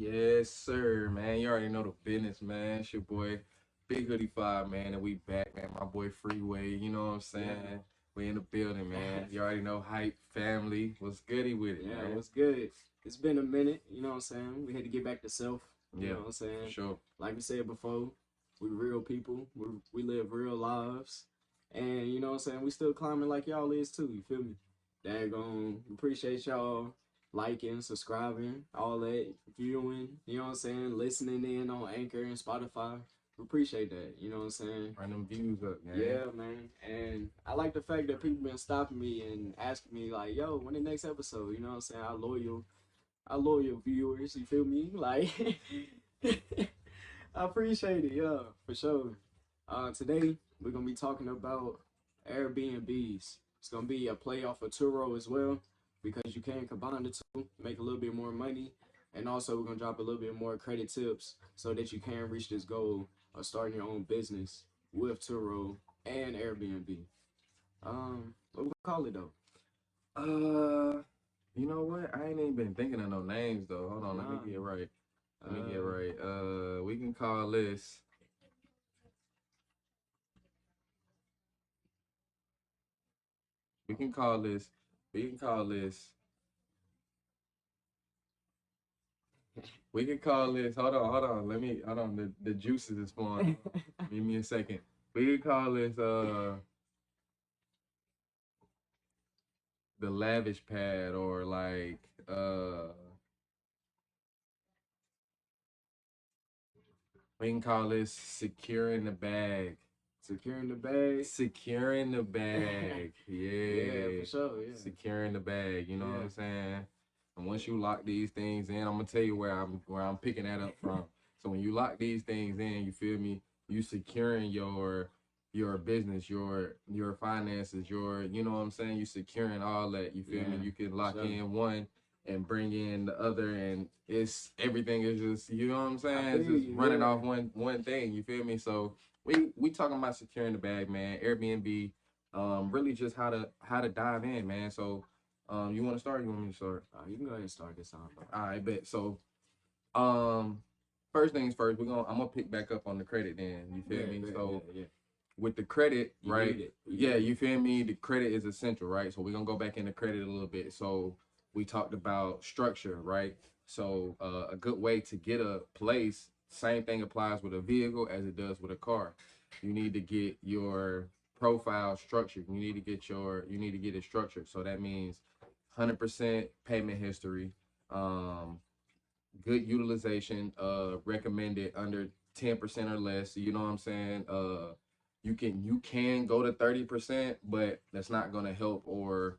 Yes, sir, man. You already know the business, man. It's your boy, Big Hoodie 5, man. And we back, man. My boy Freeway, you know what I'm Yeah. saying? We in the building, man. You already know Hype family. What's goody with it, Yeah, man? what's good? It's been a minute, you know what I'm saying? We had to get back to self, you Yeah, know what I'm for saying? sure. Like we said before, we real people. We live real lives. And you know what I'm saying? We still climbing like y'all is too, you feel me? Daggone, appreciate y'all liking, subscribing, all that, viewing, you know what I'm saying? Listening in on Anchor and Spotify. We appreciate that, you know what I'm saying? Run them views up, man. Yeah, man. And I like the fact that people been stopping me and asking me like, yo, when the next episode? You know what I'm saying? Our loyal viewers, you feel me? Like I appreciate it, yeah, for sure. Today we're gonna be talking about Airbnbs. It's gonna be a play off of Turo as well, because you can combine the two, make a little bit more money, and also we're gonna drop a little bit more credit tips so that you can reach this goal of starting your own business with Turo and Airbnb. What we gonna call it though? Uh, you know what? I ain't even been thinking of no names, though. Hold on, let me Nah. get right. Let me get Uh, right. We can call this, we can call this, we can call this We can call this. Hold on. Hold on. The juices is flowing. Give me a second. We can call this the lavish pad, or like we can call this securing the bag. Securing the bag. Securing the bag. Yeah, Yeah. for sure. Yeah. Securing the bag. You know what Yeah. I'm saying? And once you lock these things in, I'm gonna tell you where I'm picking that up from. So when you lock these things in, you feel me? You securing your business, your finances, your, you know what I'm saying? You securing all that. You feel me? Yeah, You can for lock sure. in one and bring in the other, and it's everything is just, you know what I'm I saying? feel It's just you. running Yeah. off one thing. You feel me? So we talking about securing the bag, man. Airbnb, really just how to dive in, man. So you want to start? You want me to start? You can go ahead and start this off, bro. I bet. So, um, first things first, I'm gonna pick back up on the credit. Then you feel Bet, me? bet, So yeah, yeah. with the credit, You right? need it. Yeah, you feel me? The credit is essential, right? So we're gonna go back into credit a little bit. So we talked about structure, right? So a good way to get a place, same thing applies with a vehicle as it does with a car. You need to get your profile structured. You need to get it structured. So that means 100% payment history, um, good utilization, recommended under 10% or less. You know what I'm saying? You can go to 30%, but that's not gonna help or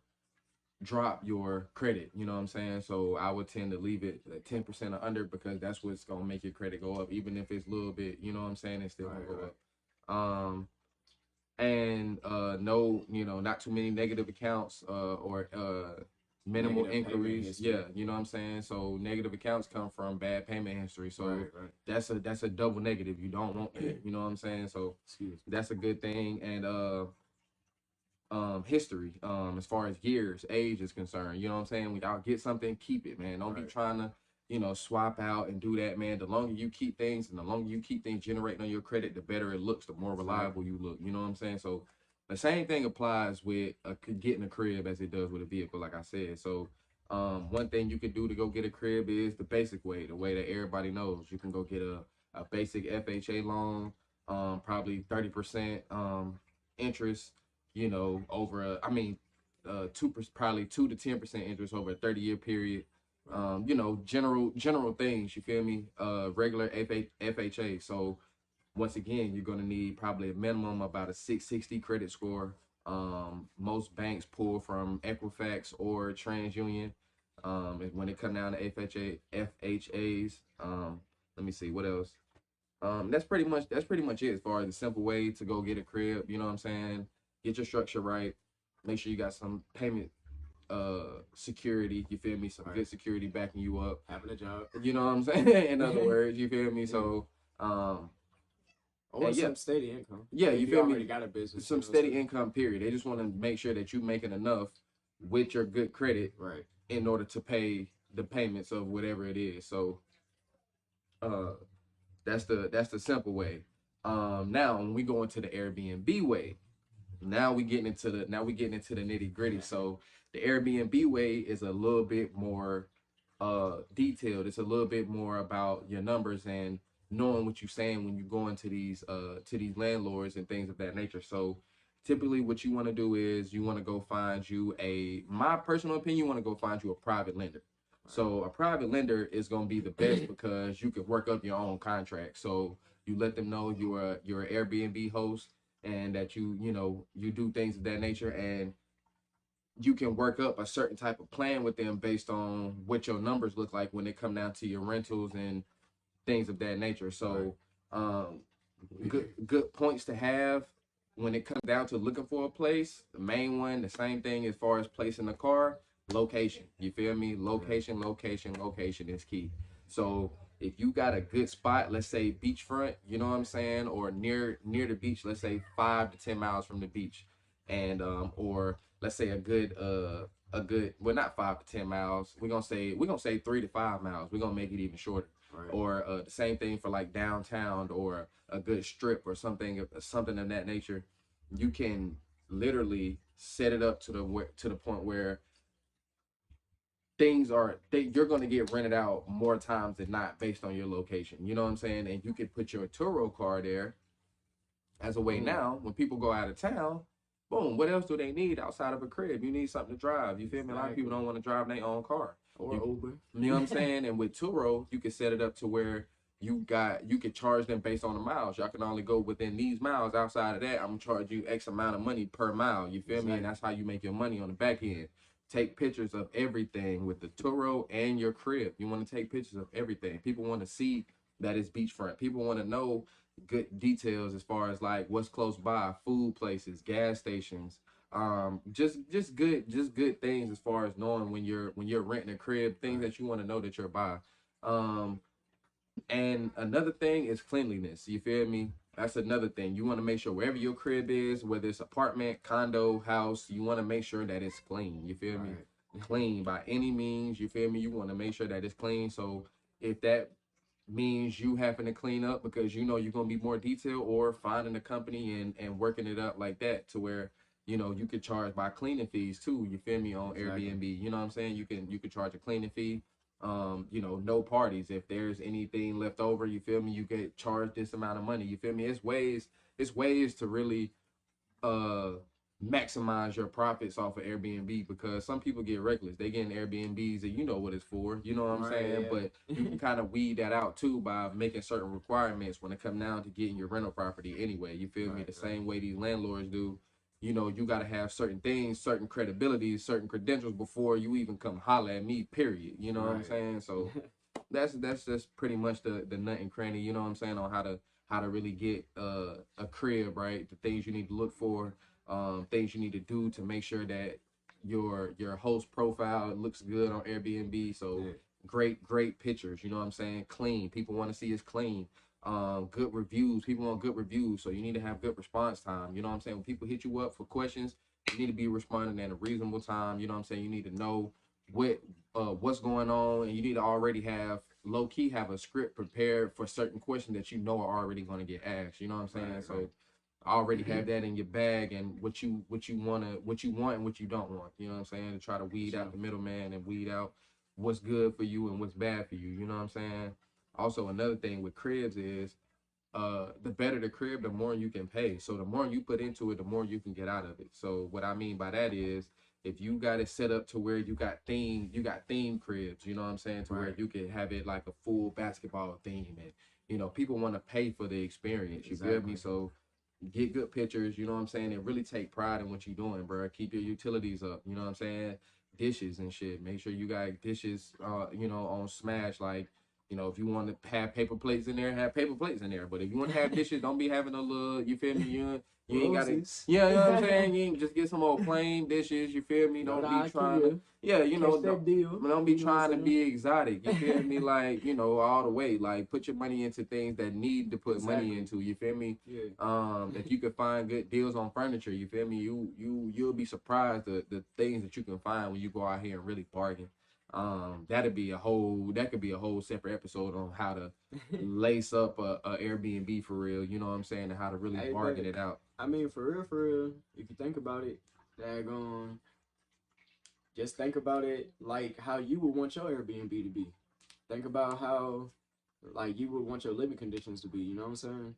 drop your credit. You know what I'm saying? So I would tend to leave it at 10% or under, because that's what's gonna make your credit go up, even if it's a little bit. You know what I'm saying? It's still gonna go up. And no, not too many negative accounts, or minimal Negative payment inquiries. history. Yeah, you know what I'm saying? So negative accounts come from bad payment history. So Right. that's a double negative. You don't want that. You know what I'm saying? So Excuse me. that's a good thing. And history, as far as years, age is concerned. You know what I'm saying? When y'all get something, keep it, man. Don't be trying to, swap out and do that, man. The longer you keep things, and the longer you keep things generating on your credit, the better it looks, the more reliable you look. You know what I'm saying? So the same thing applies with getting a crib as it does with a vehicle, like I said. So one thing you could do to go get a crib is the basic way, the way that everybody knows. You can go get a basic FHA loan, probably 30% interest, over probably 2 to 10% interest over a 30-year period. General things, you feel me? Regular FHA. So once again, you're gonna need probably a minimum about a 660 credit score. Most banks pull from Equifax or TransUnion. When it come down to FHAs. Let me see what else. That's pretty much it, as far as the simple way to go get a crib. You know what I'm saying? Get your structure right. Make sure you got some payment security. You feel me? Some good security backing you up. Having a job. You know what I'm saying? In other words, you feel me? So Or and yeah, some steady income. yeah, If you you feel already me? got a business, you Some know what I'm steady saying? income period. They just want to make sure that you making enough with your good credit Right. in order to pay the payments of whatever it is. So Uh, that's the simple way. Now when we go into the Airbnb way, now we getting into the nitty gritty. So the Airbnb way is a little bit more detailed. It's a little bit more about your numbers and knowing what you're saying when you go into these landlords and things of that nature. So typically what you want to do is you want to go find you my personal opinion, you want to go find you a private lender. So a private lender is going to be the best because you can work up your own contract. So you let them know you're an Airbnb host and that you do things of that nature, and you can work up a certain type of plan with them based on what your numbers look like when they come down to your rentals and things of that nature. So good points to have when it comes down to looking for a place. The main one, the same thing as far as placing the car, location. You feel me? Location is key. So if you got a good spot, let's say beachfront, you know what I'm saying, or near the beach, let's say 5 to 10 miles from the beach, and or let's say a good well, not 5 to 10 miles. We're gonna say 3 to 5 miles. We're gonna make it even shorter. Right. Or the same thing for like downtown or a good strip or something of that nature. You can literally set it up to the point where you're going to get rented out more times than not based on your location. You know what I'm saying? And you could put your Turo car there as a way. Now when people go out of town, boom, what else do they need outside of a crib? You need something to drive. You feel me? A lot of people don't want to drive their own car or Uber. You know what I'm saying? And with Turo, you can set it up to where you can charge them based on the miles. Y'all can only go within these miles. Outside of that, I'm gonna charge you X amount of money per mile. You feel me? And that's how you make your money on the back end. Take pictures of everything with the Turo and your crib. You want to take pictures of everything. People want to see that it's beachfront. People want to know good details as far as like what's close by, food places, gas stations, just good things as far as knowing when you're renting a crib, things that you want to know that you're by. And another thing is cleanliness. You feel me? That's another thing. You want to make sure wherever your crib is, whether it's apartment, condo, house, you want to make sure that it's clean. You feel me? Clean by any means. You feel me? You want to make sure that it's clean. So if that means you having to clean up because you're gonna be more detailed, or finding a company and working it up like that to where you could charge by cleaning fees too. You feel me? On Airbnb, you know what I'm saying? You can charge a cleaning fee. No parties. If there's anything left over, you feel me, you get charged this amount of money. You feel me? It's ways to really uh maximize your profits off of Airbnb, because some people get reckless. They get in Airbnbs and you know what it's for. You know what I'm saying? Yeah. But you can kind of weed that out too by making certain requirements when it comes down to getting your rental property anyway. You feel me? The same way these landlords do. You got to have certain things, certain credibility, certain credentials before you even come holler at me, period. You know what I'm saying? So that's just pretty much the nut and cranny, you know what I'm saying, on how to really get a crib, right? The things you need to look for, things you need to do to make sure that your host profile looks good on Airbnb. So great pictures, you know what I'm saying? Clean. People want to see it's clean. Good reviews. People want good reviews. So you need to have good response time. You know what I'm saying? When people hit you up for questions, you need to be responding at a reasonable time. You know what I'm saying? You need to know what's going on, and you need to already low key have a script prepared for certain questions that are already going to get asked. You know what I'm saying? So already have that in your bag, and what you want and what you don't want. You know what I'm saying? To try to weed out the middleman and weed out what's good for you and what's bad for you. You know what I'm saying? Also, another thing with cribs is the better the crib, the more you can pay. So the more you put into it, the more you can get out of it. So what I mean by that is, if you got it set up to where you got theme cribs, you know what I'm saying, to where you can have it like a full basketball theme, and people want to pay for the experience. You feel me? So get good pictures, you know what I'm saying, and really take pride in what you're doing, bro. Keep your utilities up, you know what I'm saying? Dishes and shit. Make sure you got dishes, on smash. Like, if you want to have paper plates in there, have paper plates in there. But if you want to have dishes, don't be having a little, you feel me? You ain't got to, yeah, you know what I'm saying? You ain't just get some old plain dishes, you feel me? Don't be trying to, don't be trying to be exotic, you feel me? Like, all the way. Like, put your money into things that need to put money into, you feel me? If you could find good deals on furniture, you feel me? You'll be surprised the things that you can find when you go out here and really bargain. That could be a whole separate episode on how to lace up a Airbnb for real, you know what I'm saying, and how to really Hey, bargain but it out. I mean, for real, if you think about it, just think about it like how you would want your Airbnb to be. Think about how like you would want your living conditions to be. You know what I'm saying?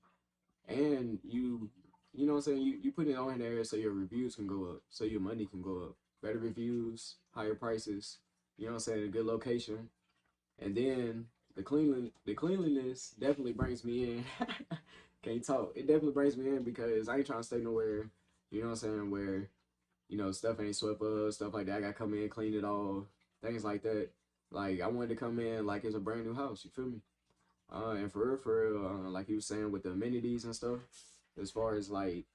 And you know what I'm saying? You put it on there so your reviews can go up, so your money can go up. Better reviews, higher prices. You know what I'm saying? A good location, and then the cleanliness definitely brings me in. Can't talk. It definitely brings me in because I ain't trying to stay nowhere. You know what I'm saying? Where stuff ain't swept up, stuff like that. I gotta come in, clean it all, things like that. Like I wanted to come in like it's a brand new house. You feel me? And for real, like he was saying with the amenities and stuff, as far as like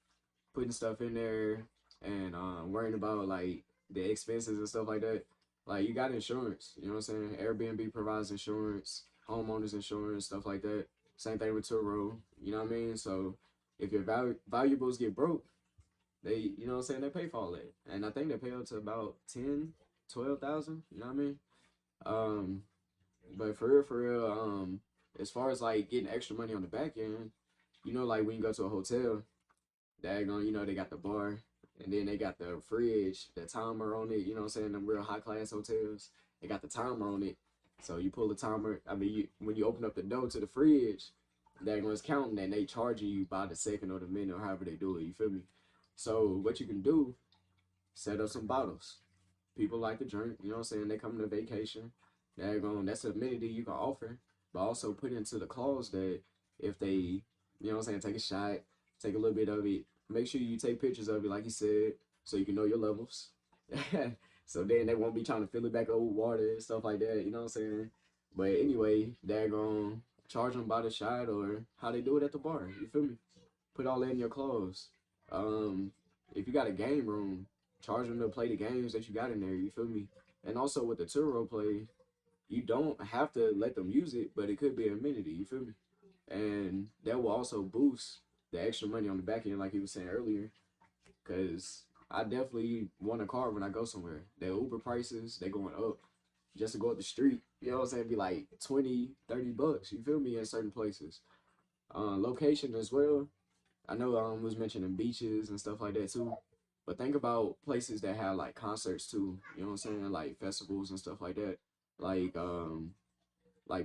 putting stuff in there and worrying about like the expenses and stuff like that. Like you got insurance, you know what I'm saying? Airbnb provides insurance, homeowners insurance, stuff like that. Same thing with Turo, you know what I mean? So if your valuables get broke, they, you know what I'm saying, they pay for all that. And I think they pay up to about 10, 12,000, you know what I mean? Um, but for real, as far as like getting extra money on the back end, like when you go to a hotel, daggone, they got the bar, and then they got the fridge, the timer on it, you know what I'm saying? Them real high class hotels, they got the timer on it. So you pull the timer, I mean, when you open up the door to the fridge, daggone it's counting, and they charging you by the second or the minute or however they do it, you feel me? So what you can do, set up some bottles. People like to drink, you know what I'm saying? They come to vacation, that's an amenity you can offer, but also put into the clause that if they, you know what I'm saying, take a shot, take a little bit of it, make sure you take pictures of it, like you said, so you can know your levels. So then they won't be trying to fill it back up with water and stuff like that, you know what I'm saying? But anyway, they're going to charge them by the shot or how they do it at the bar, you feel me? Put all that in your clothes. Um, if you got a game room, charge them to play the games that you got in there, you feel me? And also with the Turo play, you don't have to let them use it, but it could be an amenity, you feel me? And that will also boost the extra money on the back end, like he was saying earlier, because I definitely want a car when I go somewhere. The Uber prices, they going up just to go up the street, you know what I'm saying, be like 20, 30 bucks, you feel me, in certain places. Location as well. I know was mentioning beaches and stuff like that too. But think about places that have like concerts too, you know what I'm saying, like festivals and stuff like that. Like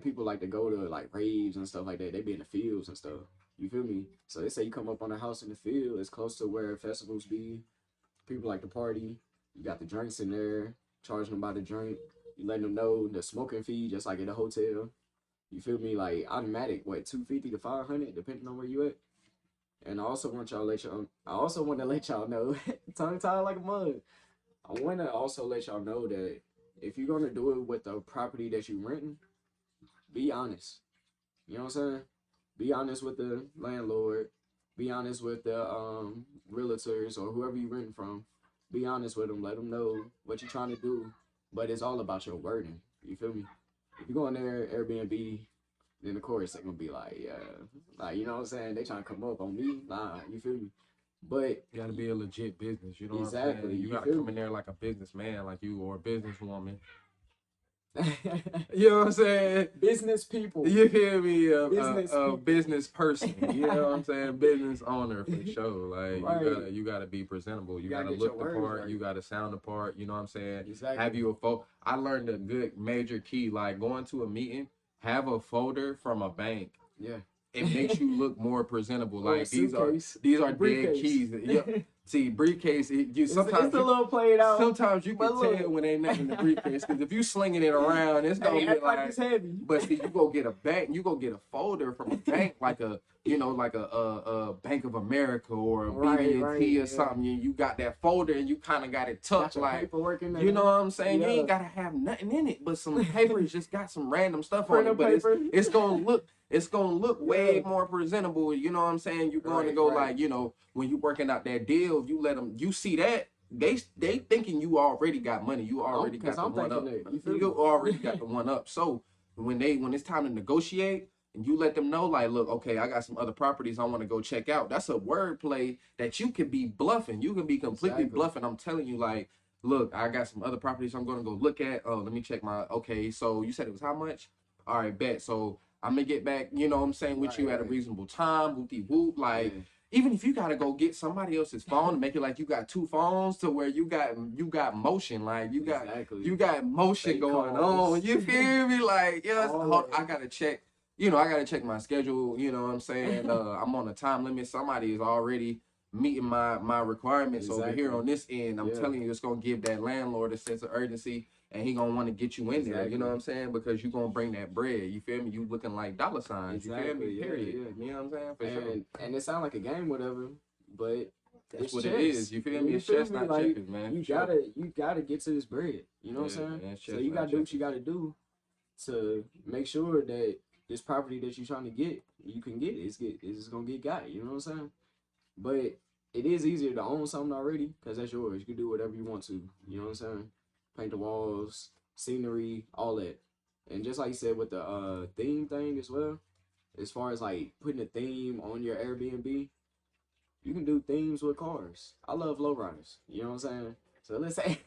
people like to go to like raves and stuff like that. They be in the fields and stuff. You feel me? So they say you come up on a house in the field, it's close to where festivals be. People like to party. You got the drinks in there, charging them by the drink. You letting them know the smoking fee, just like at a hotel. You feel me? Like automatic, what, 250 to 500, depending on where you at. And I also want to let y'all know, tongue tied like a mug. I want to also let y'all know that if you're gonna do it with the property that you renting, be honest. You know what I'm saying? Be honest with the landlord. Be honest with the realtors or whoever you renting from. Be honest with them. Let them know what you're trying to do. But it's all about your wording. You feel me? If you go in there Airbnb, then of course they're gonna be like, yeah, like you know what I'm saying? They trying to come up on me. Nah, you feel me? But You gotta be a legit business, you know what I'm exactly, saying? You you gotta feel come in me? there like a businessman, like you, or a businesswoman. You know what I'm saying? Business people, You hear me? business A people. business person. You know what I'm saying? Business owner for sure. Like Right. you gotta be presentable. You You gotta gotta get your look the words part. right. You gotta sound the part. You know what I'm saying? Have Exactly. you a I learned a good major key. Like going to a meeting, have a folder from a bank. Yeah. It makes you look more presentable. Or a Like these are suitcase, dead briefcase. keys. Yeah. See, briefcase. It's a little played out, Sometimes you but can tell look, when ain't nothing in the briefcase because if you slinging it around, it's gonna hey, be act like like. it's heavy. But see, you go get a bank, you go get a folder from a bank like a like a Bank of America or a Right, BB&T or yeah. something. You got that folder and you kind of got it tucked Got your like. paperwork in there. You know what I'm saying? You Yeah. ain't gotta have nothing in it, but some papers just got some random stuff on Printer it. But paper. it's gonna look Yeah. way more presentable. You know what I'm saying? You're going to Right, go right. like, when you working out that deal, you let them, you see that they thinking you already got money. You already got the I'm one up. thinking that. You feel You me? already got the one up. So when it's time to negotiate and you let them know like, look, okay, I got some other properties I want to go check out. That's a wordplay that you could be bluffing. You can be completely Exactly. bluffing. I'm telling you, like look, I got some other properties I'm gonna go look at. Oh, let me check my. Okay, so you said it was how much? All right, bet. So I'm gonna get back. You know what I'm saying, with you at a Right. reasonable time. Whoopty whoop. Like, Yeah. even if you gotta go get somebody else's phone and make it like you got two phones to where you got motion, like Exactly. you got motion Fake going calls. on. You feel me? Like, yes, All I that. gotta check. You know, I gotta check my schedule. You know what I'm saying? I'm on a time limit. Somebody is already meeting my requirements over here Exactly. on this end. I'm Yeah. telling you, it's gonna give that landlord a sense of urgency, and he gonna want to get you in there. You know what Exactly. I'm saying? Because you gonna bring that bread. You feel me? You looking like dollar signs. You feel me? Exactly. Yeah. Period. Yeah. You know what I'm saying? For sure. And it sounds like a game, whatever, but That's it's what it is. chess. You feel me? You It's feel chess, me? not Like checkers, man. you For sure. gotta get to this bread. You know what I'm Yeah, saying? man. It's So chess, you not gotta do what you checkers. gotta do to make sure that this property that you're trying to get, you can get it. It's gonna get got. You know what I'm saying? But it is easier to own something already because that's yours. You can do whatever you want to. You know what I'm saying? Paint the walls, scenery, all that. And just like you said with the theme thing as well, as far as like putting a theme on your Airbnb, you can do themes with cars. I love lowriders. You know what I'm saying? So let's say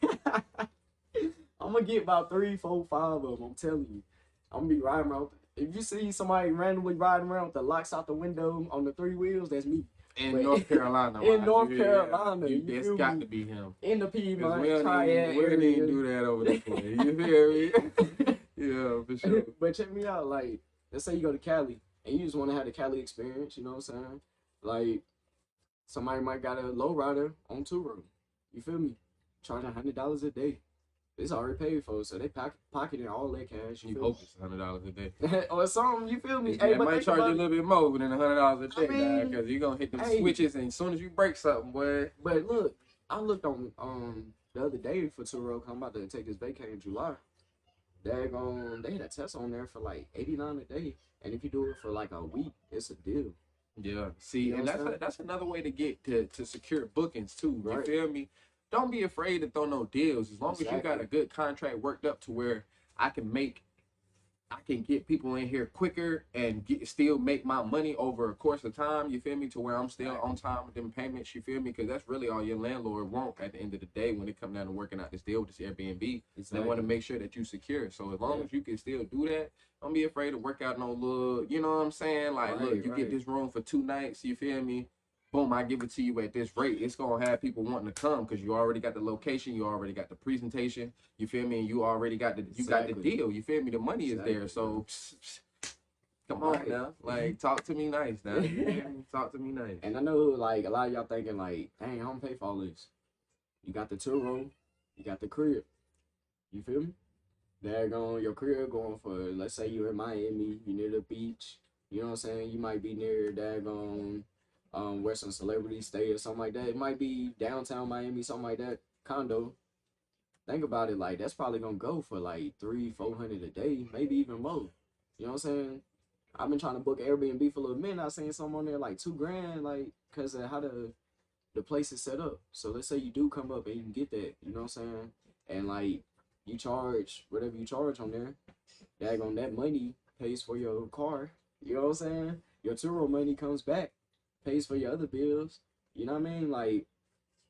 I'm gonna get about three, four, five of them. I'm telling you, I'm gonna be riding around. If you see somebody randomly riding around with the locks out the window on the three wheels, that's me. In But North Carolina, in watch. North Yeah, Carolina, you that's feel got me? to be him. In the Cause Piedmont, we Triad don't even area. do that over this way. You feel me? Yeah, for sure. But check me out, like, let's say you go to Cali and you just want to have the Cali experience, you know what I'm saying? Like, somebody might got a lowrider on Turo. You feel me? Charging $100 a day. It's already paid for, so they pocketing all that cash. You You feel hope it's $100 a day. me? Or something. You feel me? It, Hey, it but might think charge you a about it. little bit more than $100 a I day, dog, mean, because you're gonna hit them hey, switches, and as soon as you break something, boy. but look, I looked on the other day for Turo. 'Cause I'm about to take this vacation in July. They had a test on there for like 89 a day, and if you do it for like a week, it's a deal. Yeah, You see, know and what I'm saying? that's another way to get to secure bookings too. You Right. feel me? Don't be afraid to throw no deals. As long as you got Exactly. a good contract worked up to where I can make I can get people in here quicker and still make my money over a course of time. You feel me? To where I'm still on time with them payments. You feel me? Because that's really all your landlord want at the end of the day when it comes down to working out this deal with this Airbnb. They want to make sure that you secure. So as long as you can still do that, don't be afraid to work out no little. You know what I'm saying? Like, look, you get this room for 2 nights. You feel me? Boom, I give it to you at this rate. It's gonna have people wanting to come because you already got the location, you already got the presentation. You feel me? And you already got got the deal. You feel me? The money is there. So come on now. Like, talk to me nice now. Talk to me nice. And I know like a lot of y'all thinking like, dang, I don't pay for all this. You got the Turo, you got the crib. You feel me? They're going your crib going for, let's say you're in Miami, you near the beach. You know what I'm saying? You might be near daggone where some celebrities stay or something like that. It might be downtown Miami, something like that. Condo. Think about it, like that's probably gonna go for like 300-400 a day, maybe even more. You know what I'm saying? I've been trying to book Airbnb for a little minute. I seen something on there like 2 grand, like because of how the place is set up. So let's say you do come up and you can get that, you know what I'm saying? And like you charge whatever you charge on there, that money pays for your car. You know what I'm saying? Your Turo money comes back, pays for your other bills. You know what I mean? Like,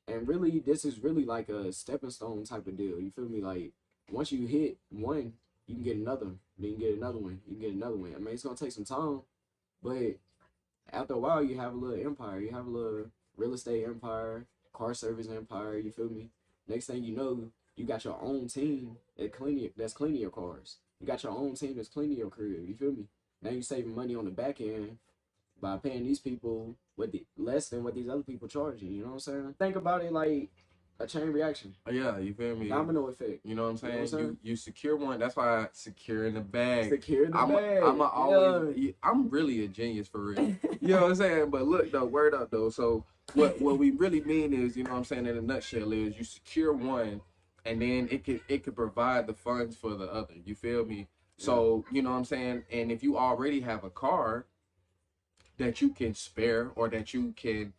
and really, this is really like a stepping stone type of deal. You feel me? Like, once you hit one, you can get another. Then you get another one. You can get another one. I mean, it's gonna take some time, but after a while, you have a little empire. You have a little real estate empire, car service empire. You feel me? Next thing you know, you got your own team that's cleaning your cars. You got your own team that's cleaning your crib. You feel me? Now you saving money on the back end by paying these people less than what these other people charge you. You know what I'm saying? Think about it like a chain reaction, Yeah, you feel me? domino effect. You know what I'm saying? You know what I'm saying? You secure one. That's why I secure in the bag. Secure the bag. I'm really a genius for real. You know what I'm saying? But look though, word up though. So what we really mean is, you know what I'm saying, in a nutshell is you secure one and then it could provide the funds for the other. You feel me? So, you know what I'm saying? And if you already have a car that you can spare or that you can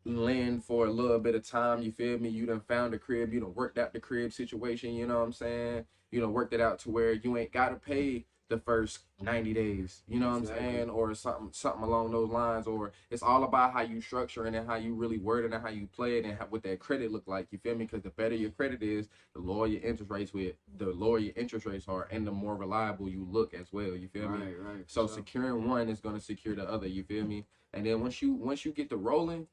lend for a little bit of time, you feel me? You done found a crib, you done worked out the crib situation, you know what I'm saying? You done worked it out to where you ain't gotta pay the first 90 days, you know what I'm Exactly. saying, or something along those lines. Or it's all about how you structure it and how you really word it and how you play it and what that credit look like, you feel me? Because the better your credit is, the lower your interest rates are, and the more reliable you look as well, you feel me? Right. So For sure. securing one is going to secure the other, you feel me? And then once you get to rolling,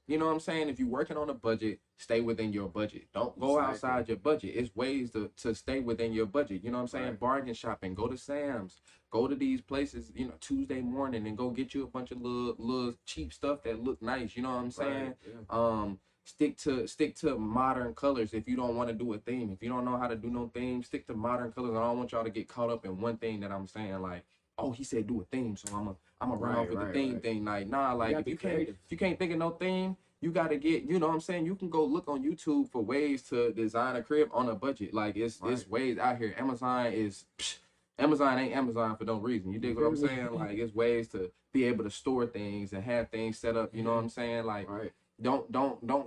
you know what I'm saying? If you're working on a budget, stay within your budget. Don't go Exactly. outside your budget. It's ways to stay within your budget. You know what I'm saying? Right. Bargain shopping. Go to Sam's. Go to these places, Tuesday morning, and go get you a bunch of little cheap stuff that look nice. You know what I'm saying? Right. Yeah. Stick to modern colors if you don't want to do a theme. If you don't know how to do no theme, stick to modern colors. I don't want y'all to get caught up in one thing that I'm saying, like, oh, he said do a theme, so I'm gonna run off with the theme Right. thing. Like, nah, like if Creative. you can't think of no theme, you gotta get, you know what I'm saying? You can go look on YouTube for ways to design a crib on a budget. Like it's ways out here. Amazon ain't Amazon for no reason. You dig what I'm saying? Like it's ways to be able to store things and have things set up, you know what I'm saying? Like don't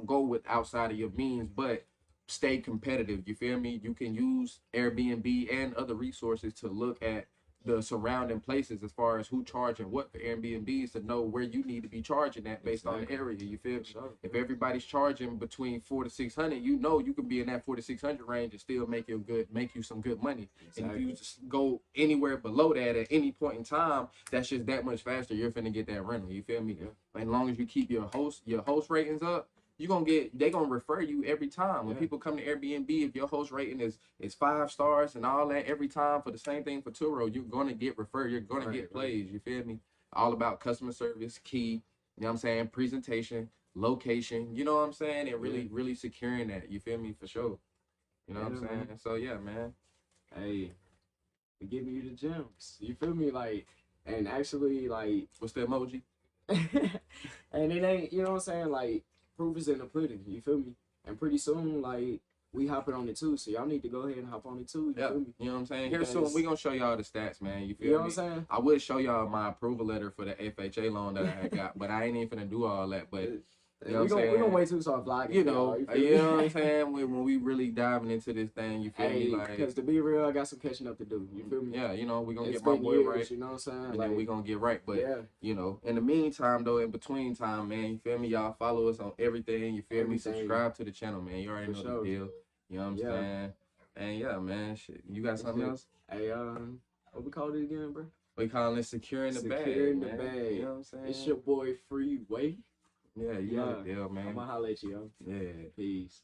go with outside of your means, but stay competitive. You feel me? You can use Airbnb and other resources to look at the surrounding places as far as who charging what for Airbnbs to know where you need to be charging at based on the area. You feel me? Sure. If everybody's charging between 400 to 600, you know you can be in that 400 to 600 range and still make you some good money. Exactly. And if you just go anywhere below that at any point in time, that's just that much faster. You're finna get that rental. You feel me? Yeah. As long as you keep your host ratings up, they gonna refer you every time. When people come to Airbnb, if your host rating is 5 stars and all that every time for the same thing for Turo, you're gonna get referred. You're gonna get plays. You feel me? All about customer service, key. You know what I'm saying? Presentation, location. You know what I'm saying? And really securing that. You feel me? For sure. You know what I'm saying? Man. So yeah, man. Hey, we giving you the gems. You feel me? Like, and actually, like, what's the emoji? And it ain't, you know what I'm saying? Like, proof is in the pudding. You feel me? And pretty soon, like, we hopping on it too. So y'all need to go ahead and hop on it too. You feel me? You know what I'm saying? Here soon, we gonna show y'all the stats, man. You feel me? What I'm saying? I would show y'all my approval letter for the FHA loan that I had got, but I ain't even finna do all that. But you know what I'm saying? We're gonna wait till we start vlogging. You know what I'm saying? When we really diving into this thing, you feel me? Like, because to be real, I got some catching up to do. You feel me? Yeah, we're gonna It's get my boy years, right. You know what I'm saying? And then we gonna get right. But in the meantime though, in between time, man, you feel me? Y'all follow us on everything, you feel me? Subscribe to the channel, man. You already know the deal. You know what I'm saying? And yeah, man, shit. You got something else? Hey, what we called it again, bro? We calling it securing the bag. Securing the bag. You know what I'm saying? It's your boy Freeway. Yeah, you know the deal, man. I'm gonna holler at you, yo. Yeah. Peace.